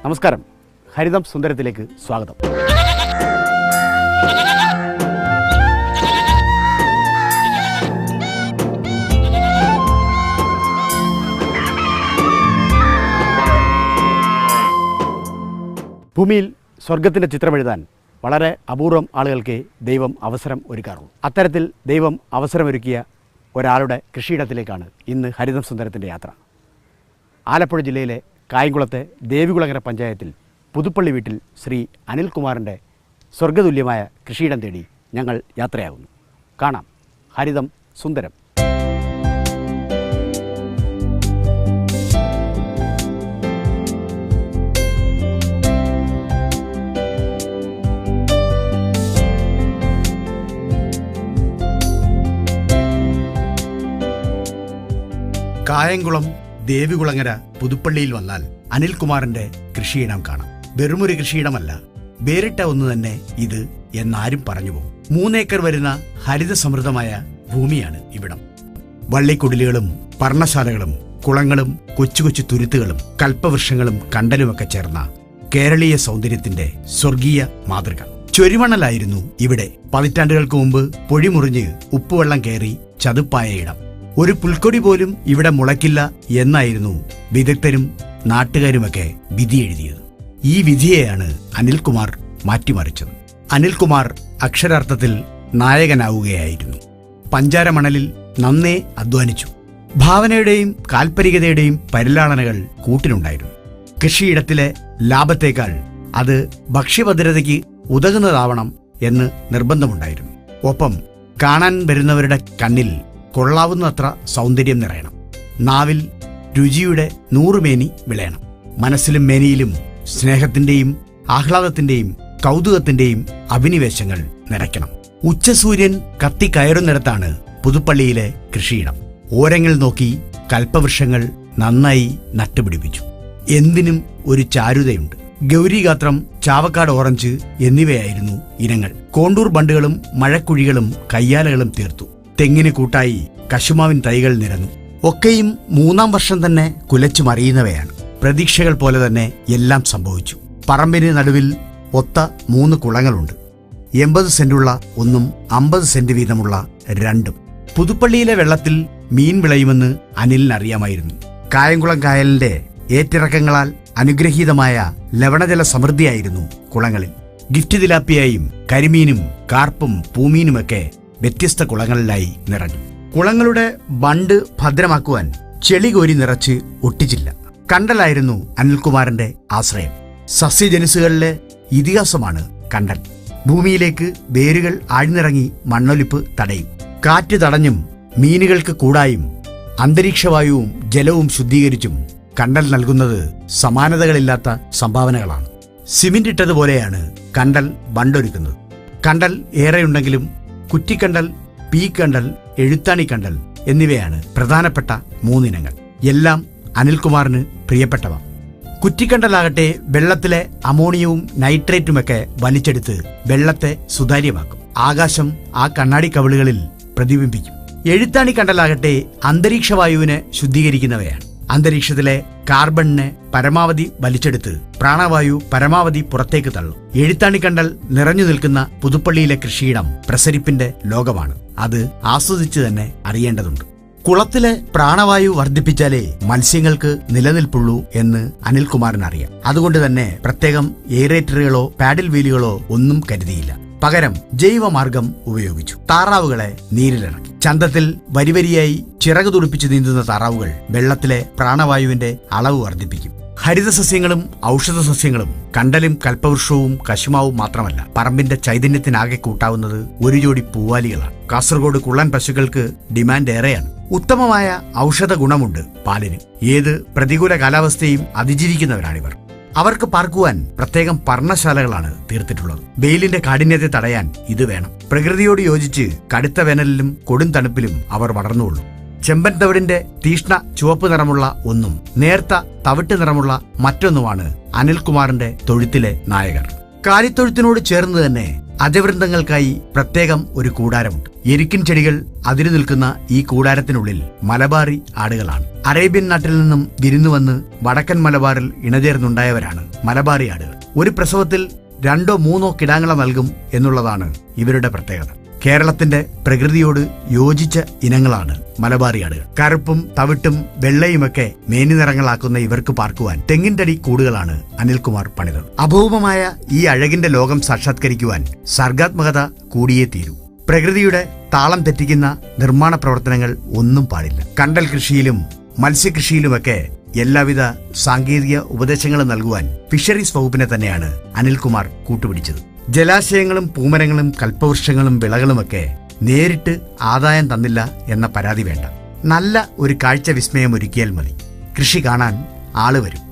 നമസ്കാരം, ഹരിതം സുന്ദരത്തിലേക്ക് സ്വാഗതം. ഭൂമിയിൽ സ്വർഗത്തിൻ്റെ ചിത്രമെഴുതാൻ വളരെ അപൂർവം ആളുകൾക്ക് ദൈവം അവസരം ഒരുക്കാറുള്ളൂ. അത്തരത്തിൽ ദൈവം അവസരമൊരുക്കിയ ഒരാളുടെ കൃഷിയിടത്തിലേക്കാണ് ഇന്ന് ഹരിതം സുന്ദരത്തിൻ്റെ യാത്ര. ആലപ്പുഴ ജില്ലയിലെ കായംകുളത്തെ ദേവികുളങ്ങര പഞ്ചായത്തിൽ പുതുപ്പള്ളി വീട്ടിൽ ശ്രീ അനിൽകുമാറിൻ്റെ സ്വർഗതുല്യമായ കൃഷിയിടം തേടി ഞങ്ങൾ യാത്രയാകുന്നു. കാണാം ഹരിതം സുന്ദരം. കായംകുളം ദേവികുളങ്ങര പുതുപ്പള്ളിയിൽ വന്നാൽ അനിൽകുമാറിന്റെ കൃഷിയിടം കാണാം. വെറുമൊരു കൃഷിയിടമല്ല, വേറിട്ട ഒന്ന് തന്നെ ഇത് എന്നാരും പറഞ്ഞു പോകും. 3 ഏക്കർ വരുന്ന ഹരിതസമൃദ്ധമായ ഭൂമിയാണ് ഇവിടം. വള്ളിക്കുടിലുകളും പർണശാലകളും കുളങ്ങളും കൊച്ചു കൊച്ചു തുരുത്തുകളും കൽപ്പവൃക്ഷങ്ങളും കണ്ടലുമൊക്കെ ചേർന്ന കേരളീയ സൗന്ദര്യത്തിന്റെ സ്വർഗീയ മാതൃക. ചൊരിമണലായിരുന്നു ഇവിടെ. പതിറ്റാണ്ടുകൾക്ക് മുമ്പ് പൊഴിമുറിഞ്ഞ് ഉപ്പുവെള്ളം കയറി ചതുപ്പായ ഇടം. ഒരു പുൽക്കൊടി പോലും ഇവിടെ മുളയ്ക്കില്ല എന്നായിരുന്നു വിദഗ്ധരും നാട്ടുകാരുമൊക്കെ വിധി എഴുതിയത്. ഈ വിധിയെയാണ് അനിൽകുമാർ മാറ്റിമറിച്ചത്. അനിൽകുമാർ അക്ഷരാർത്ഥത്തിൽ നായകനാവുകയായിരുന്നു. പഞ്ചാരമണലിൽ നന്നേ അധ്വാനിച്ചു. ഭാവനയുടെയും കാൽപരികതയുടെയും പരിലാളനകൾ കൂട്ടിനുണ്ടായിരുന്നു. കൃഷിയിടത്തിലെ ലാഭത്തേക്കാൾ അത് ഭക്ഷ്യഭദ്രതയ്ക്ക് ഉതകുന്നതാവണം എന്ന് നിർബന്ധമുണ്ടായിരുന്നു. ഒപ്പം കാണാൻ വരുന്നവരുടെ കണ്ണിൽ കൊള്ളാവുന്നത്ര സൗന്ദര്യം നിറയണം. നാവിൽ രുചിയുടെ 100 മേനി വിളയണം. മനസ്സിലും മേനിയിലും സ്നേഹത്തിന്റെയും ആഹ്ലാദത്തിന്റെയും കൗതുകത്തിന്റെയും അഭിനിവേശങ്ങൾ നിറയ്ക്കണം. ഉച്ചസൂര്യൻ കത്തിക്കയറുന്നിടത്താണ് പുതുപ്പള്ളിയിലെ കൃഷിയിടം. ഓരങ്ങൾ നോക്കി കൽപ്പവൃക്ഷങ്ങൾ നന്നായി നട്ടുപിടിപ്പിച്ചു. എന്തിനും ഒരു ചാരുതയുണ്ട്. ഗൗരിഗാത്രം, ചാവക്കാട് ഓറഞ്ച് എന്നിവയായിരുന്നു ഇനങ്ങൾ. കോണ്ടൂർ ബണ്ടുകളും മഴക്കുഴികളും കയ്യാലകളും തീർത്തു. തെങ്ങിന് കൂട്ടായി കശുമാവിൻ തൈകൾ നിരന്നു. ഒക്കെയും 3-ാം വർഷം തന്നെ കുലച്ചു മറിയുന്നവയാണ്. പ്രതീക്ഷകൾ പോലെ തന്നെ എല്ലാം സംഭവിച്ചു. പറമ്പിന് നടുവിൽ ഒത്ത 3 കുളങ്ങളുണ്ട്. 80 സെന്റുള്ള ഒന്നും 50 സെന്റ് വീതമുള്ള 2ഉം. പുതുപ്പള്ളിയിലെ വെള്ളത്തിൽ മീൻ വിളയുമെന്ന് അനിലിനറിയാമായിരുന്നു. കായംകുളം കായലിന്റെ ഏറ്റിറക്കങ്ങളാൽ അനുഗ്രഹീതമായ ലവണജല സമൃദ്ധിയായിരുന്നു കുളങ്ങളിൽ. ഗിഫ്റ്റ് തിലാപ്പിയായും കരിമീനും കാർപ്പും പൂമീനുമൊക്കെ വ്യത്യസ്ത കുളങ്ങളിലായി നിറഞ്ഞു. കുളങ്ങളുടെ ബണ്ട് ഭദ്രമാക്കുവാൻ ചെളി കോരി നിറച്ച് ഒട്ടിച്ചില്ല. കണ്ടലായിരുന്നു അനിൽകുമാറിന്റെ ആശ്രയം. സസ്യജനുസുകളിലെ ഇതിഹാസമാണ് കണ്ടൽ. ഭൂമിയിലേക്ക് വേരുകൾ ആഴ്ന്നിറങ്ങി മണ്ണൊലിപ്പ് തടയും. കാറ്റ് തടഞ്ഞും മീനുകൾക്ക് കൂടായും അന്തരീക്ഷവായുവും ജലവും ശുദ്ധീകരിച്ചും കണ്ടൽ നൽകുന്നത് സമാനതകളില്ലാത്ത സംഭാവനകളാണ്. സിമന്റ് ഇട്ടതുപോലെയാണ് കണ്ടൽ ബണ്ടൊരുക്കുന്നത്. കണ്ടൽ ഏറെയുണ്ടെങ്കിലും കുറ്റിക്കണ്ടൽ, പീക്കണ്ടൽ, എഴുത്താണിക്കണ്ടൽ എന്നിവയാണ് പ്രധാനപ്പെട്ട 3 ഇനങ്ങൾ. എല്ലാം അനിൽകുമാറിന് പ്രിയപ്പെട്ടവ. കുറ്റിക്കണ്ടലാകട്ടെ വെള്ളത്തിലെ അമോണിയവും നൈട്രേറ്റുമൊക്കെ വലിച്ചെടുത്ത് വെള്ളത്തെ സുതാര്യമാക്കും. ആകാശം ആ കണ്ണാടി കവിളുകളിൽ പ്രതിബിംബിക്കും. എഴുത്താണിക്കണ്ടലാകട്ടെ അന്തരീക്ഷവായുവിനെ ശുദ്ധീകരിക്കുന്നവയാണ്. അന്തരീക്ഷത്തിലെ കാർബണിനെ പരമാവധി വലിച്ചെടുത്ത് പ്രാണവായു പരമാവധി പുറത്തേക്ക് തള്ളും. എഴുത്താണിക്കണ്ടൽ നിറഞ്ഞു നിൽക്കുന്ന പുതുപ്പള്ളിയിലെ കൃഷിയിടം പ്രസരിപ്പിന്റെ ലോകമാണ്. അത് ആസ്വദിച്ചു തന്നെ അറിയേണ്ടതുണ്ട്. കുളത്തിലെ പ്രാണവായു വർദ്ധിപ്പിച്ചാലേ മത്സ്യങ്ങൾക്ക് നിലനിൽപ്പുള്ളൂ എന്ന് അനിൽകുമാറിനറിയാം. അതുകൊണ്ട് തന്നെ പ്രത്യേകം എയറേറ്ററുകളോ പാഡിൽ വീലുകളോ ഒന്നും കരുതിയില്ല. പകരം ജൈവമാർഗം ഉപയോഗിച്ചു. താറാവുകളെ നീരിലിറക്കി. ചന്തത്തിൽ വരിവരിയായി ചിറകു തുടിപ്പിച്ച് നീന്തുന്ന താറാവുകൾ വെള്ളത്തിലെ പ്രാണവായുവിന്റെ അളവ് വർദ്ധിപ്പിക്കും. ഹരിതസസ്യങ്ങളും ഔഷധസസ്യങ്ങളും കണ്ടലും കൽപ്പവൃക്ഷവും കശുമാവും മാത്രമല്ല, പറമ്പിന്റെ ചൈതന്യത്തിനാകെ കൂട്ടാവുന്നത് ഒരു ജോഡി പൂവാലികളാണ്. കാസർഗോഡ് കുള്ളൻ പശുക്കൾക്ക് ഡിമാൻഡ് ഏറെയാണ്. ഉത്തമമായ ഔഷധ ഗുണമുണ്ട് പാലിന്. ഏത് പ്രതികൂല കാലാവസ്ഥയും അതിജീവിക്കുന്നവരാണിവർ. അവർക്ക് പാർക്കുവാൻ പ്രത്യേകം പർണശാലകളാണ് തീർത്തിട്ടുള്ളത്. വെയിലിന്റെ കാഠിന്യത്തെ തടയാൻ ഇത് വേണം. പ്രകൃതിയോട് യോജിച്ച് കടുത്ത വേനലിലും കൊടും തണുപ്പിലും അവർ വളർന്നുകൊള്ളു. ചെമ്പൻ തവിടിന്റെ തീഷ്ണ ചുവപ്പ് നിറമുള്ള ഒന്നും നേർത്ത തവിട്ട് നിറമുള്ള മറ്റൊന്നുമാണ് അനിൽകുമാറിന്റെ തൊഴുത്തിലെ നായകർ. കാലിത്തൊഴുത്തിനോട് ചേർന്ന് തന്നെ അജവൃന്ദങ്ങൾക്കായി പ്രത്യേകം ഒരു കൂടാരമുണ്ട്. എരിക്കിൻ ചെടികൾ അതിരു നിൽക്കുന്ന ഈ കൂടാരത്തിനുള്ളിൽ മലബാറി ആടുകളാണ്. അറേബ്യൻ നാട്ടിൽ നിന്നും വിരുന്നു വന്ന് വടക്കൻ മലബാറിൽ ഇണചേർന്നുണ്ടായവരാണ് മലബാറി ആടുകൾ. ഒരു പ്രസവത്തിൽ 2 or 3 കിടാങ്ങളെ നൽകും എന്നുള്ളതാണ് ഇവരുടെ പ്രത്യേകത. കേരളത്തിന്റെ പ്രകൃതിയോട് യോജിച്ച ഇനങ്ങളാണ് മലബാറി ആടുകൾ. കറുപ്പും തവിട്ടും വെള്ളയുമൊക്കെ മേനി നിറങ്ങളാക്കുന്ന ഇവർക്ക് പാർക്കുവാൻ തെങ്ങിൻതടി കൂടുകളാണ് അനിൽകുമാർ പണിതത്. അഭൗമമായ ഈ അഴകിന്റെ ലോകം സാക്ഷാത്കരിക്കുവാൻ സർഗാത്മകത കൂടിയേ തീരൂ. പ്രകൃതിയുടെ താളം തെറ്റിക്കുന്ന നിർമ്മാണ പ്രവർത്തനങ്ങൾ ഒന്നും പാടില്ല. കണ്ടൽ കൃഷിയിലും മത്സ്യകൃഷിയിലുമൊക്കെ എല്ലാവിധ സാങ്കേതിക ഉപദേശങ്ങളും നൽകുവാൻ ഫിഷറീസ് വകുപ്പിനെ തന്നെയാണ് അനിൽകുമാർ കൂട്ടുപിടിച്ചത്. ജലാശയങ്ങളും പൂമരങ്ങളും കൽപ്പവൃക്ഷങ്ങളും വിളകളുമൊക്കെ നേരിട്ട് ആദായം തന്നില്ല എന്ന പരാതി വേണ്ട. നല്ല ഒരു കാഴ്ച വിസ്മയം ഒരുക്കിയാൽ മതി. കൃഷി കാണാൻ ആള് വരും,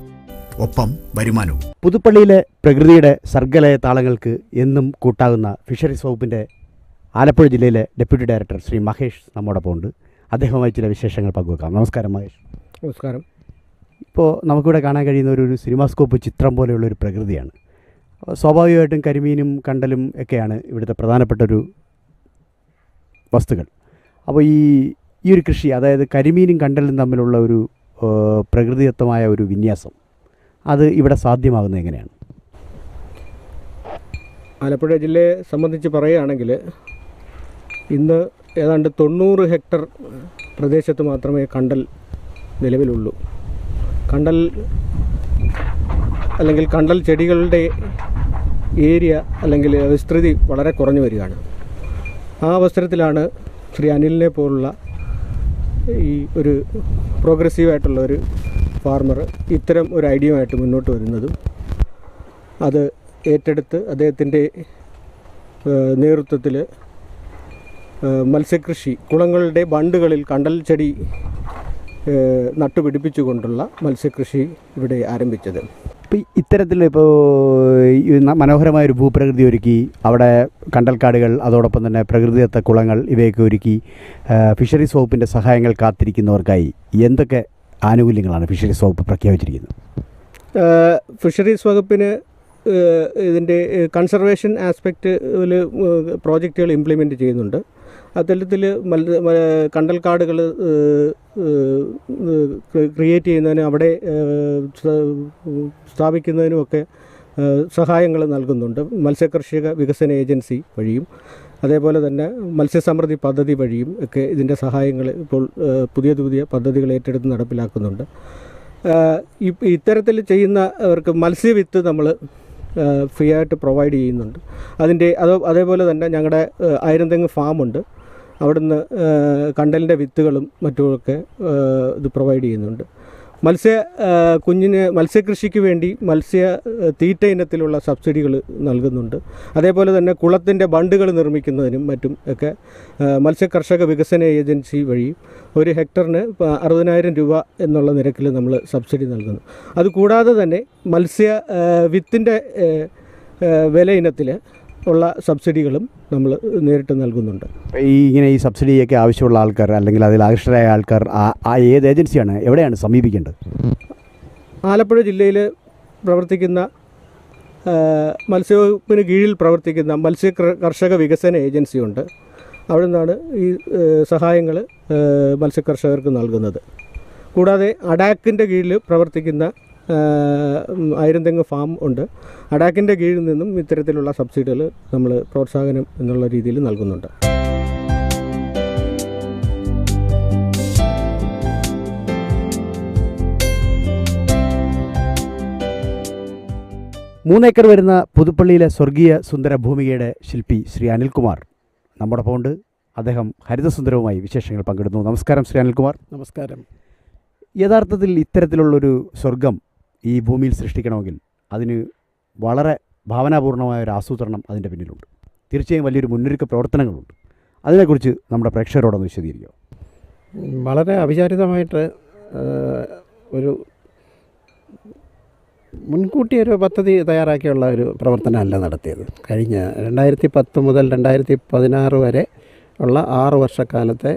ഒപ്പം വരുമാനവും. പുതുപ്പള്ളിയിലെ പ്രകൃതിയുടെ സർഗലയ താളങ്ങൾക്ക് എന്നും കൂട്ടാകുന്ന ഫിഷറീസ് വകുപ്പിൻ്റെ ആലപ്പുഴ ജില്ലയിലെ ഡെപ്യൂട്ടി ഡയറക്ടർ ശ്രീ മഹേഷ് നമ്മോടൊപ്പം ഉണ്ട്. അദ്ദേഹവുമായി ചില വിശേഷങ്ങൾ പങ്കുവെക്കാം. നമസ്കാരം മഹേഷ്. നമസ്കാരം. ഇപ്പോൾ നമുക്കിവിടെ കാണാൻ കഴിയുന്ന ഒരു സിനിമാസ്കോപ്പ് ചിത്രം പോലെയുള്ളൊരു പ്രകൃതിയാണ്. സ്വാഭാവികമായിട്ടും കരിമീനും കണ്ടലും ഒക്കെയാണ് ഇവിടുത്തെ പ്രധാനപ്പെട്ടൊരു വസ്തുക്കൾ. അപ്പോൾ ഈ ഒരു കൃഷി, അതായത് കരിമീനും കണ്ടലും തമ്മിലുള്ള ഒരു പ്രകൃതിദത്തമായ ഒരു വിന്യാസം, അത് ഇവിടെ സാധ്യമാകുന്നത് എങ്ങനെയാണ്? ആലപ്പുഴ ജില്ലയെ സംബന്ധിച്ച് പറയുകയാണെങ്കിൽ ഇന്ന് ഏതാണ്ട് 90 ഹെക്ടർ പ്രദേശത്ത് മാത്രമേ കണ്ടൽ നിലവിലുള്ളൂ. കണ്ടൽ അല്ലെങ്കിൽ കണ്ടൽ ചെടികളുടെ ഏരിയ അല്ലെങ്കിൽ വിസ്തൃതി വളരെ കുറഞ്ഞു വരികയാണ്. ആ അവസരത്തിലാണ് ശ്രീ അനിലിനെ പോലുള്ള ഈ ഒരു പ്രോഗ്രസീവായിട്ടുള്ള ഒരു ഫാർമർ ഇത്തരം ഒരു ഐഡിയയുമായിട്ട് മുന്നോട്ട് വരുന്നതും അത് ഏറ്റെടുത്ത് അദ്ദേഹത്തിൻ്റെ നേതൃത്വത്തിൽ മത്സ്യകൃഷി, കുളങ്ങളുടെ ബണ്ടുകളിൽ കണ്ടൽ ചെടി നട്ടുപിടിപ്പിച്ചുകൊണ്ടുള്ള മത്സ്യകൃഷി ഇവിടെ ആരംഭിച്ചത്. ഇപ്പോൾ ഇത്തരത്തിൽ മനോഹരമായൊരു ഭൂപ്രകൃതി ഒരുക്കി, അവിടെ കണ്ടൽക്കാടുകൾ, അതോടൊപ്പം തന്നെ പ്രകൃതിദത്ത കുളങ്ങൾ ഇവയൊക്കെ ഒരുക്കി ഫിഷറീസ് വകുപ്പിൻ്റെ സഹായങ്ങൾ കാത്തിരിക്കുന്നവർക്കായി എന്തൊക്കെ ആനുകൂല്യങ്ങളാണ് ഫിഷറീസ് വകുപ്പ് പ്രഖ്യാപിച്ചിരിക്കുന്നത്? ഫിഷറീസ് വകുപ്പിന് ഇതിൻ്റെ കൺസർവേഷൻ ആസ്പെക്റ്റിൽ പ്രോജക്റ്റുകൾ ഇംപ്ലിമെൻറ്റ് ചെയ്യുന്നുണ്ട്. അത്തരത്തിൽ കണ്ടൽക്കാടുകൾ ക്രിയേറ്റ് ചെയ്യുന്നതിനും അവിടെ സ്ഥാപിക്കുന്നതിനുമൊക്കെ സഹായങ്ങൾ നൽകുന്നുണ്ട്. മത്സ്യകർഷക വികസന ഏജൻസി വഴിയും അതേപോലെ തന്നെ മത്സ്യസമൃദ്ധി പദ്ധതി വഴിയും ഒക്കെ ഇതിൻ്റെ സഹായങ്ങൾ ഇപ്പോൾ പുതിയ പദ്ധതികൾ ഏറ്റെടുത്ത് നടപ്പിലാക്കുന്നുണ്ട്. ഇത്തരത്തിൽ ചെയ്യുന്നവർക്ക് മത്സ്യവിത്ത് നമ്മൾ ഫ്രീ ആയിട്ട് പ്രൊവൈഡ് ചെയ്യുന്നുണ്ട്. അതേപോലെ തന്നെ ഞങ്ങളുടെ ആയിരംതെങ്ങ് ഫാമുണ്ട്. അവിടുന്ന് കണ്ടലിൻ്റെ വിത്തുകളും മറ്റുമൊക്കെ ഇത് പ്രൊവൈഡ് ചെയ്യുന്നുണ്ട്. മത്സ്യകൃഷിക്ക് വേണ്ടി തീറ്റ ഇനത്തിലുള്ള സബ്സിഡികൾ നൽകുന്നുണ്ട്. അതേപോലെ തന്നെ കുളത്തിൻ്റെ ബണ്ടുകൾ നിർമ്മിക്കുന്നതിനും മറ്റും ഒക്കെ മത്സ്യകർഷക വികസന ഏജൻസി വഴി ഒരു ഹെക്ടറിന് 60,000 രൂപ എന്നുള്ള നിരക്കിൽ നമ്മൾ സബ്സിഡി നൽകുന്നു. അതുകൂടാതെ തന്നെ വിത്തിൻ്റെ വില ഇനത്തിൽ ഉള്ള സബ്സിഡികളും നമ്മൾ നേരിട്ട് നൽകുന്നുണ്ട്. ഈ സബ്സിഡിയൊക്കെ ആവശ്യമുള്ള ആൾക്കാർ, അല്ലെങ്കിൽ അതിൽ ആകർഷകരായ ആൾക്കാർ ഏത് ഏജൻസിയാണ്, എവിടെയാണ് സമീപിക്കേണ്ടത്? ആലപ്പുഴ ജില്ലയിൽ പ്രവർത്തിക്കുന്ന മത്സ്യവകുപ്പിന് കീഴിൽ പ്രവർത്തിക്കുന്ന കർഷക വികസന ഏജൻസിയുണ്ട്. അവിടെ നിന്നാണ് ഈ സഹായങ്ങൾ മത്സ്യകർഷകർക്ക് നൽകുന്നത്. കൂടാതെ അഡാക്കിൻ്റെ കീഴിൽ പ്രവർത്തിക്കുന്ന ആയിരംതെങ്ങ് ഫാം ഉണ്ട്. അഡാക്കിൻ്റെ കീഴിൽ നിന്നും ഇത്തരത്തിലുള്ള സബ്സിഡികൾ നമ്മൾ പ്രോത്സാഹനം എന്നുള്ള രീതിയിൽ നൽകുന്നുണ്ട്. മൂന്നേക്കർ വരുന്ന പുതുപ്പള്ളിയിലെ സ്വർഗീയ സുന്ദര ഭൂമികയുടെ ശില്പി ശ്രീ അനിൽകുമാർ നമ്മോടൊപ്പം ഉണ്ട്. അദ്ദേഹം ഹരിതസുന്ദരവുമായി വിശേഷങ്ങൾ പങ്കിടുന്നു. നമസ്കാരം ശ്രീ അനിൽകുമാർ. നമസ്കാരം. യഥാർത്ഥത്തിൽ ഇത്തരത്തിലുള്ളൊരു സ്വർഗം ഈ ഭൂമിയിൽ സൃഷ്ടിക്കണമെങ്കിൽ അതിന് വളരെ ഭാവനാപൂർണമായ ഒരു ആസൂത്രണം അതിൻ്റെ പിന്നിലുണ്ട്. തീർച്ചയായും വലിയൊരു മുന്നൊരുക്ക പ്രവർത്തനങ്ങളുണ്ട്. അതിനെക്കുറിച്ച് നമ്മുടെ പ്രേക്ഷകരോടൊന്ന് വിശദീകരിക്കുക. വളരെ അവിചാരിതമായിട്ട് ഒരു മുൻകൂട്ടി ഒരു പദ്ധതി തയ്യാറാക്കിയുള്ള ഒരു പ്രവർത്തനമല്ല നടത്തിയത്. കഴിഞ്ഞ 2010 മുതൽ 2016 വരെ ഉള്ള 6 വർഷക്കാലത്തെ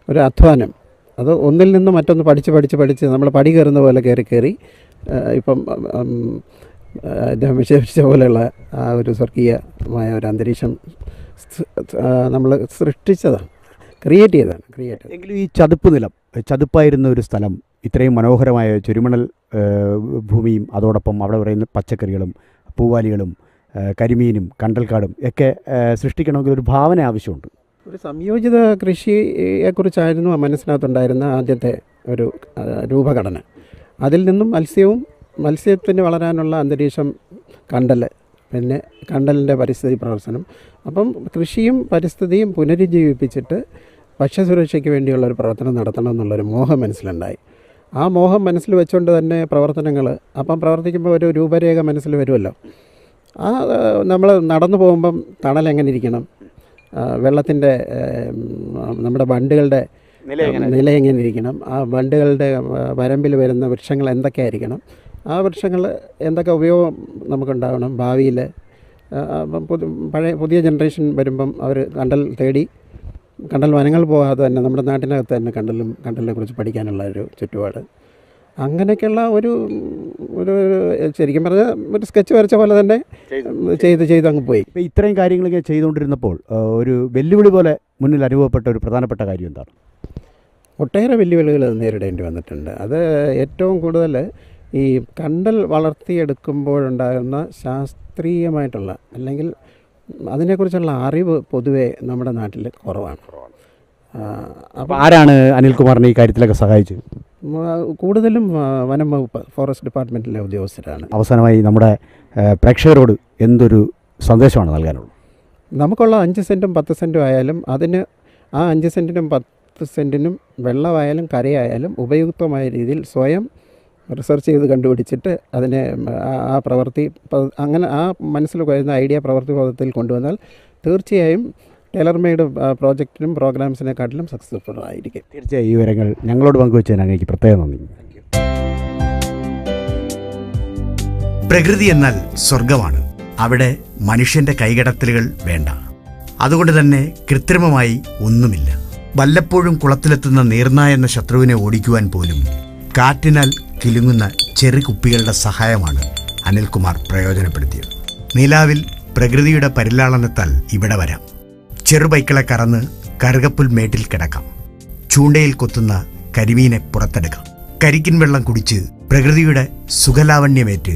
ഒരു അധ്വാനം, അത് ഒന്നിൽ നിന്ന് മറ്റൊന്ന് പഠിച്ച് നമ്മൾ പടി കയറുന്ന പോലെ കയറി ഇപ്പം അദ്ദേഹം വിശേഷിച്ച പോലെയുള്ള ആ ഒരു സ്വർഗീയമായ ഒരു അന്തരീക്ഷം നമ്മൾ സൃഷ്ടിച്ചതാണ്, ക്രിയേറ്റ് ചെയ്തതാണ്. എങ്കിലും ഈ ചതുപ്പ് നിലം, ചതുപ്പായിരുന്ന ഒരു സ്ഥലം ഇത്രയും മനോഹരമായ ചുരുമണൽ ഭൂമിയും അതോടൊപ്പം അവിടെ പറയുന്ന പച്ചക്കറികളും പൂവാലികളും കരിമീനും കണ്ടൽക്കാടും ഒക്കെ സൃഷ്ടിക്കണമെങ്കിൽ ഒരു ഭാവന ആവശ്യമുണ്ട്. ഒരു സംയോജിത കൃഷിയെക്കുറിച്ചായിരുന്നു ആ മനസ്സിനകത്തുണ്ടായിരുന്ന ആദ്യത്തെ ഒരു രൂപഘടന. അതിൽ നിന്നും മത്സ്യത്തിന് വളരാനുള്ള അന്തരീക്ഷം, കണ്ടൽ, പിന്നെ കണ്ടലിൻ്റെ പരിസ്ഥിതി പ്രവർത്തനം. അപ്പം കൃഷിയും പരിസ്ഥിതിയും പുനരുജ്ജീവിപ്പിച്ചിട്ട് ഭക്ഷ്യസുരക്ഷയ്ക്ക് വേണ്ടിയുള്ള ഒരു പ്രവർത്തനം നടത്തണം എന്നുള്ളൊരു മോഹം മനസ്സിലുണ്ടായി. ആ മോഹം മനസ്സിൽ വെച്ചുകൊണ്ട് തന്നെ പ്രവർത്തനങ്ങൾ, അപ്പം പ്രവർത്തിക്കുമ്പോൾ ഒരു രൂപരേഖ മനസ്സിൽ വരുമല്ലോ. നമ്മൾ നടന്നു പോകുമ്പം തണൽ എങ്ങനെ ഇരിക്കണം, വെള്ളത്തിൻ്റെ നമ്മുടെ ബണ്ടുകളുടെ നില എങ്ങനെ ഇരിക്കണം, ആ ബണ്ടുകളുടെ വരമ്പിൽ വരുന്ന വൃക്ഷങ്ങൾ എന്തൊക്കെയായിരിക്കണം, ആ വൃക്ഷങ്ങൾ എന്തൊക്കെ ഉപയോഗം നമുക്കുണ്ടാവണം ഭാവിയിൽ. പുതിയ ജനറേഷൻ വരുമ്പം അവർ കണ്ടൽ വനങ്ങൾ പോകാതെ തന്നെ നമ്മുടെ നാട്ടിനകത്ത് തന്നെ കണ്ടലിനെ കുറിച്ച് പഠിക്കാനുള്ള ഒരു ചുറ്റുപാട്, അങ്ങനെയൊക്കെയുള്ള ഒരു ശരിക്കും പറഞ്ഞാൽ ഒരു സ്കെച്ച് വരച്ച പോലെ തന്നെ ചെയ്ത് അങ്ങ് പോയി. ഇപ്പോൾ ഇത്രയും കാര്യങ്ങളൊക്കെ ചെയ്തുകൊണ്ടിരുന്നപ്പോൾ ഒരു വെല്ലുവിളി പോലെ മുന്നിൽ അനുഭവപ്പെട്ട ഒരു പ്രധാനപ്പെട്ട കാര്യം എന്താണ്? ഒട്ടേറെ വെല്ലുവിളികൾ നേരിടേണ്ടി വന്നിട്ടുണ്ട്. അത് ഏറ്റവും കൂടുതൽ ഈ കണ്ടൽ വളർത്തിയെടുക്കുമ്പോഴുണ്ടാകുന്ന ശാസ്ത്രീയമായിട്ടുള്ള അല്ലെങ്കിൽ അതിനെക്കുറിച്ചുള്ള അറിവ് പൊതുവെ നമ്മുടെ നാട്ടിൽ കുറവാണ്. അപ്പോൾ ആരാണ് അനിൽകുമാറിനെ ഈ കാര്യത്തിലൊക്കെ സഹായിച്ചത്? കൂടുതലും വനം വകുപ്പ്, ഫോറസ്റ്റ് ഡിപ്പാർട്ട്മെൻറ്റിലെ ഉദ്യോഗസ്ഥരാണ്. അവസാനമായി നമ്മുടെ പ്രേക്ഷകരോട് എന്തൊരു സന്ദേശമാണ് നൽകാനുള്ളത്? നമുക്കുള്ള 5 സെൻറ്റും 10 സെൻറ്റും ആയാലും അതിന് ആ 5 സെൻറ്റിനും 10 സെൻറ്റിനും വെള്ളമായാലും കരയായാലും ഉപയുക്തമായ രീതിയിൽ സ്വയം റിസർച്ച് ചെയ്ത് കണ്ടുപിടിച്ചിട്ട് അതിനെ ആ പ്രവൃത്തി അങ്ങനെ ആ മനസ്സിൽ വരുന്ന ഐഡിയ പ്രവൃത്തി പദത്തിൽ കൊണ്ടുവന്നാൽ തീർച്ചയായും ടൈലർ മെയ്ഡ് പ്രോജക്റ്റിനും പ്രോഗ്രാംസിനെക്കാട്ടിലും സക്സസ്ഫുൾ ആയിരിക്കും. തീർച്ചയായും ഈ വിവരങ്ങൾ ഞങ്ങളോട് പങ്കുവച്ചതിന് അങ്ങേക്ക് പ്രത്യേകം നന്ദി. പ്രകൃതി എന്നാൽ സ്വർഗമാണ്. അവിടെ മനുഷ്യന്റെ കൈകടത്തലുകൾ വേണ്ട. അതുകൊണ്ട് തന്നെ കൃത്രിമമായി ഒന്നുമില്ല. വല്ലപ്പോഴും കുളത്തിലെത്തുന്ന നീർനായ എന്ന ശത്രുവിനെ ഓടിക്കുവാൻ പോലും കാറ്റിനാൽ കിലുങ്ങുന്ന ചെറു കുപ്പികളുടെ സഹായമാണ് അനിൽകുമാർ പ്രയോജനപ്പെടുത്തിയത്. നിലാവിൽ പ്രകൃതിയുടെ പരിലാളനത്താൽ ഇവിടെ വരാം. ചെറുബൈക്കളെ കറന്ന് കറുകപ്പുൽ മേട്ടിൽ കിടക്കാം. ചൂണ്ടയിൽ കൊത്തുന്ന കരിമീനെ പുറത്തെടുക്കാം. കരിക്കിൻ വെള്ളം കുടിച്ച് പ്രകൃതിയുടെ സുഖലാവണ്യമേറ്റ്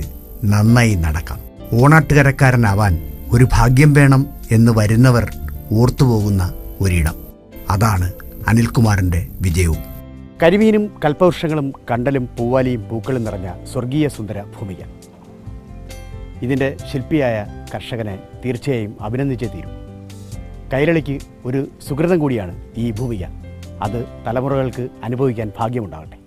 നന്നായി നടക്കാം. ഓണാട്ടുകരക്കാരനാവാൻ ഒരു ഭാഗ്യം വേണം എന്ന് വരുന്നവർ ഓർത്തുപോകുന്ന ഒരിടം. അതാണ് അനിൽകുമാറിൻ്റെ വിജയവും. കരിമീനും കൽപ്പവൃക്ഷങ്ങളും കണ്ടലും പൂവാലിയും പൂക്കളും നിറഞ്ഞ സ്വർഗീയ സുന്ദര ഭൂമിക. ഇതിൻ്റെ ശില്പിയായ കർഷകനെ തീർച്ചയായും അഭിനന്ദിച്ചേ തീരും. കൈരളിക്ക് ഒരു സുഹൃതം കൂടിയാണ് ഈ ഭൂമിക. അത് തലമുറകൾക്ക് അനുഭവിക്കാൻ ഭാഗ്യമുണ്ടാകട്ടെ.